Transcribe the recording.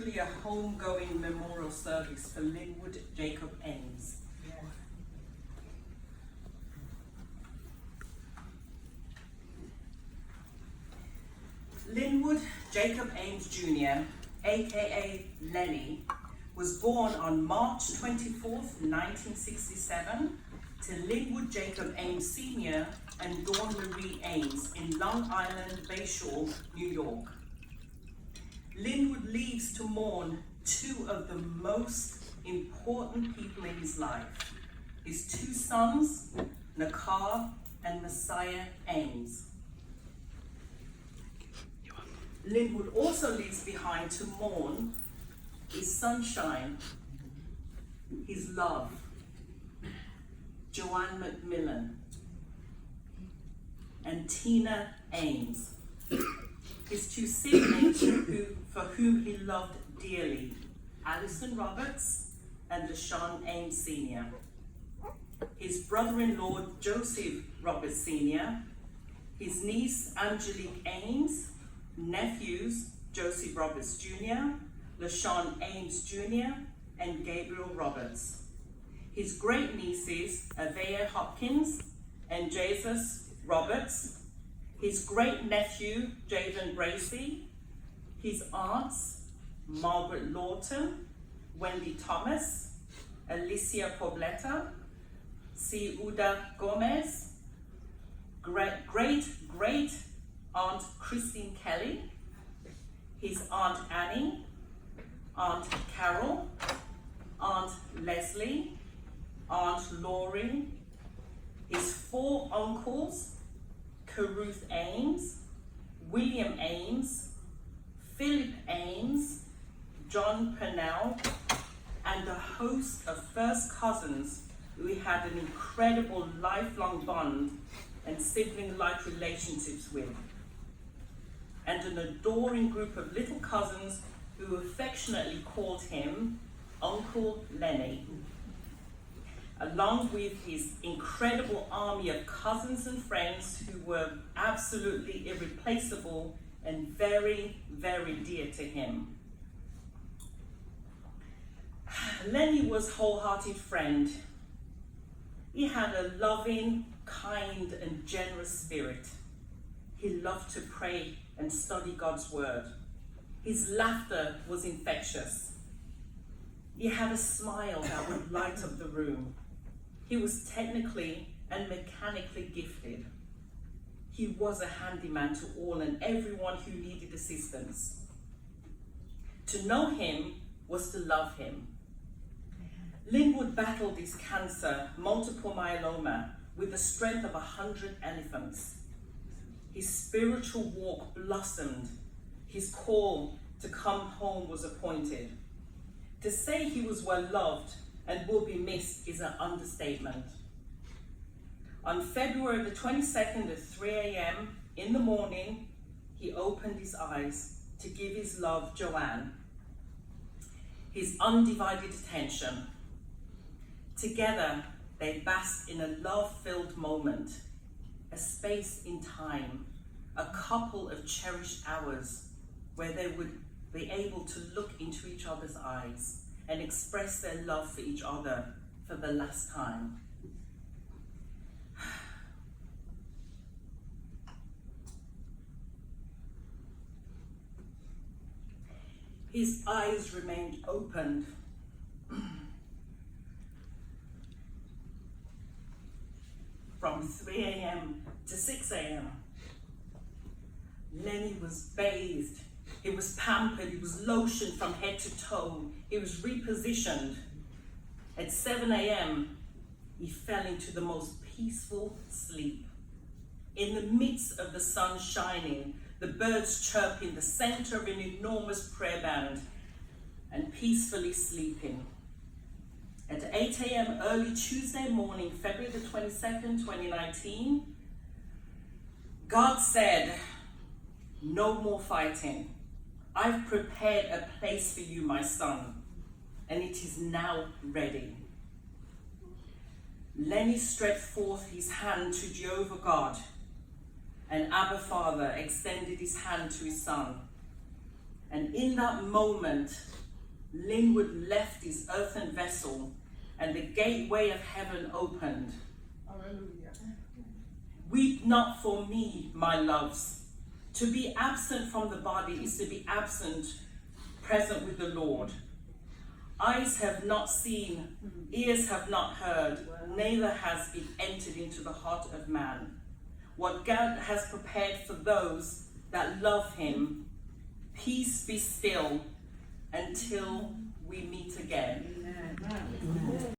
truly a home-going memorial service for Linwood Jacob Ames. Linwood Jacob Ames Jr., aka Lenny, was born on March 24th, 1967 to Linwood Jacob Ames Sr. and Dawn Marie Ames in Long Island, Bayshore, New York. Linwood leaves to mourn two of the most important people in his life, his two sons, Nakar and Messiah Ames. Linwood also leaves behind to mourn his sunshine, his love, Joanne McMillan, and Tina Ames, his two siblings for whom he loved dearly, Alison Roberts and LaShawn Ames Sr., his brother-in-law Joseph Roberts Sr., his niece Angelique Ames, nephews Joseph Roberts Jr., LaShawn Ames Jr., and Gabriel Roberts, his great-nieces Avea Hopkins and Jesus Roberts, his great-nephew Javen Bracey, his aunts Margaret Lawton, Wendy Thomas, Alicia Pobleta, Ciuda Gomez, great-great Aunt Christine Kelly, his Aunt Annie, Aunt Carol, Aunt Leslie, Aunt Laurie, his four uncles, Caruth Ames, William Ames, Philip Ames, John Purnell, and a host of first cousins who he had an incredible lifelong bond and sibling-like relationships with, and an adoring group of little cousins who affectionately called him Uncle Lenny, along with his incredible army of cousins and friends who were absolutely irreplaceable and very, very dear to him. Lenny was a wholehearted friend. He had a loving, kind, and generous spirit. He loved to pray and study God's word. His laughter was infectious. He had a smile that would light up the room. He was technically and mechanically gifted. He was a handyman to all and everyone who needed assistance. To know him was to love him. Linwood battled his cancer, multiple myeloma, with the strength of 100 elephants. His spiritual walk blossomed. His call to come home was appointed. To say he was well loved and will be missed is an understatement. On February the 22nd at 3 a.m. in the morning, he opened his eyes to give his love, Joanne, his undivided attention. Together, they basked in a love-filled moment, a space in time, a couple of cherished hours where they would be able to look into each other's eyes and express their love for each other for the last time. His eyes remained opened. From 3 a.m. to 6 a.m. Lenny was bathed, he was pampered, he was lotioned from head to toe, he was repositioned. At 7 a.m., he fell into the most peaceful sleep. In the midst of the sun shining, the birds chirping, the center of an enormous prayer band, and peacefully sleeping. At 8 a.m. early Tuesday morning, February the 22nd, 2019, God said, "No more fighting. I've prepared a place for you, my son, and it is now ready." Lenny stretched forth his hand to Jehovah God, and Abba Father extended his hand to his son. And in that moment, Linwood left his earthen vessel and the gateway of heaven opened. Hallelujah. Weep not for me, my loves. To be absent from the body is to be absent, present with the Lord. Eyes have not seen, ears have not heard, neither has it entered into the heart of man what God has prepared for those that love him. Peace be still until we meet again. Amen.